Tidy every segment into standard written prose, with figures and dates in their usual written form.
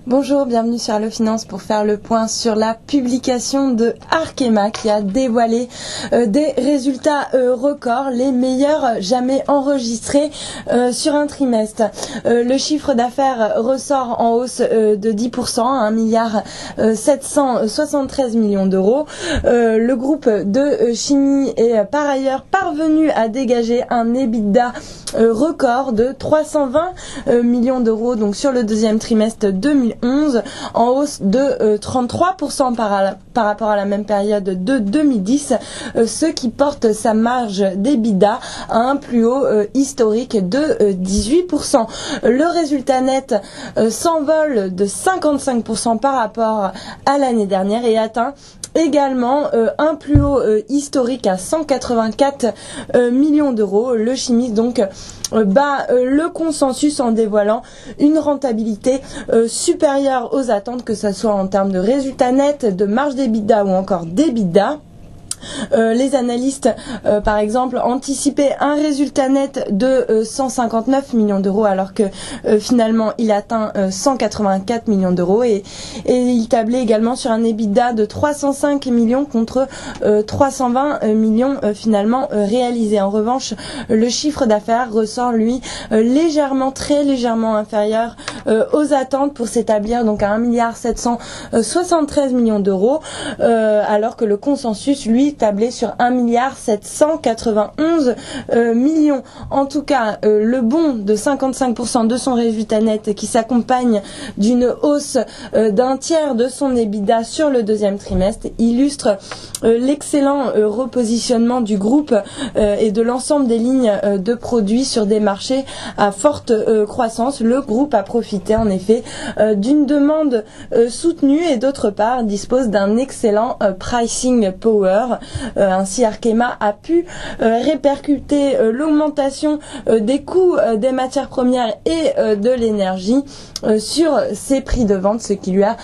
Bonjour, bienvenue sur Allo Finance pour faire le point sur la publication de Arkema qui a dévoilé des résultats records, les meilleurs jamais enregistrés sur un trimestre. Le chiffre d'affaires ressort en hausse de 10% à 1,773 milliard d'euros. Le groupe de chimie est par ailleurs parvenu à dégager un EBITDA record de 320 millions d'euros donc sur le deuxième trimestre 2011, en hausse de 33% par rapport à la même période de 2010, ce qui porte sa marge d'EBITDA à un plus haut historique de 18%. Le résultat net s'envole de 55% par rapport à l'année dernière et atteint également un plus haut historique à 184 millions d'euros. Le chimiste donc bat le consensus en dévoilant une rentabilité supérieure aux attentes, que ce soit en termes de résultats nets, de marge d'EBITDA ou encore d'EBITDA. Les analystes, par exemple, anticipaient un résultat net de 159 millions d'euros alors que finalement il atteint 184 millions d'euros et il tablait également sur un EBITDA de 305 millions contre 320 millions finalement réalisés. En revanche, le chiffre d'affaires ressort lui très légèrement inférieur aux attentes pour s'établir donc à 1,773 milliard d'euros alors que le consensus lui tablé sur 1,791 milliard. En tout cas, le bond de 55% de son résultat net qui s'accompagne d'une hausse d'un tiers de son EBITDA sur le deuxième trimestre illustre l'excellent repositionnement du groupe et de l'ensemble des lignes de produits sur des marchés à forte croissance. Le groupe a profité en effet d'une demande soutenue et d'autre part dispose d'un excellent pricing power. Ainsi, Arkema a pu répercuter l'augmentation des coûts des matières premières et de l'énergie sur ses prix de vente, ce qui lui a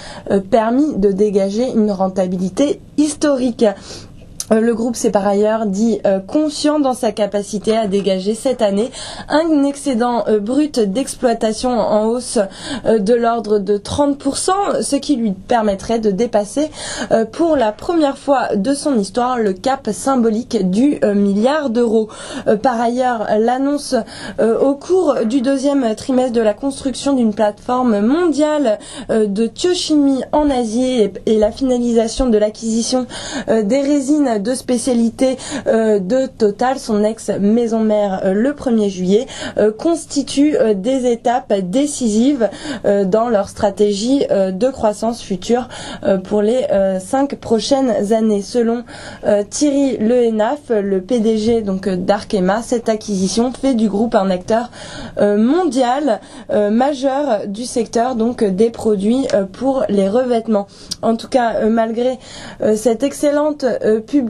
permis de dégager une rentabilité historique. Le groupe s'est par ailleurs dit conscient dans sa capacité à dégager cette année un excédent brut d'exploitation en hausse de l'ordre de 30%, ce qui lui permettrait de dépasser pour la première fois de son histoire le cap symbolique du milliard d'euros. Par ailleurs, l'annonce au cours du deuxième trimestre de la construction d'une plateforme mondiale de thiochimie en Asie et la finalisation de l'acquisition des résines de spécialité de Total, son ex-maison mère, le 1er juillet, constituent des étapes décisives dans leur stratégie de croissance future pour les 5 prochaines années. Selon Thierry Lehenaf, le PDG donc d'Arkema, cette acquisition fait du groupe un acteur mondial majeur du secteur donc des produits pour les revêtements. En tout cas, malgré cette excellente publication,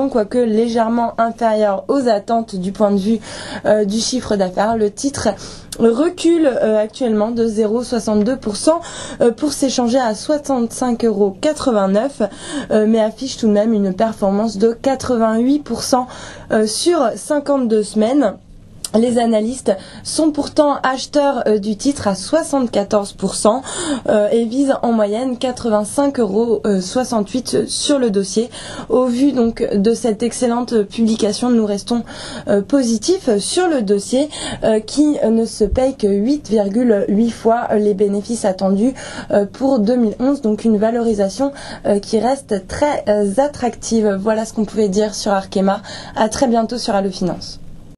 quoique légèrement inférieure aux attentes du point de vue du chiffre d'affaires, le titre recule actuellement de 0,62% pour s'échanger à 65,89 €, mais affiche tout de même une performance de 88% sur 52 semaines. Les analystes sont pourtant acheteurs du titre à 74% et visent en moyenne 85,68 € sur le dossier. Au vu donc de cette excellente publication, nous restons positifs sur le dossier qui ne se paye que 8,8 fois les bénéfices attendus pour 2011, donc une valorisation qui reste très attractive. Voilà ce qu'on pouvait dire sur Arkema. À très bientôt sur Allo Finance.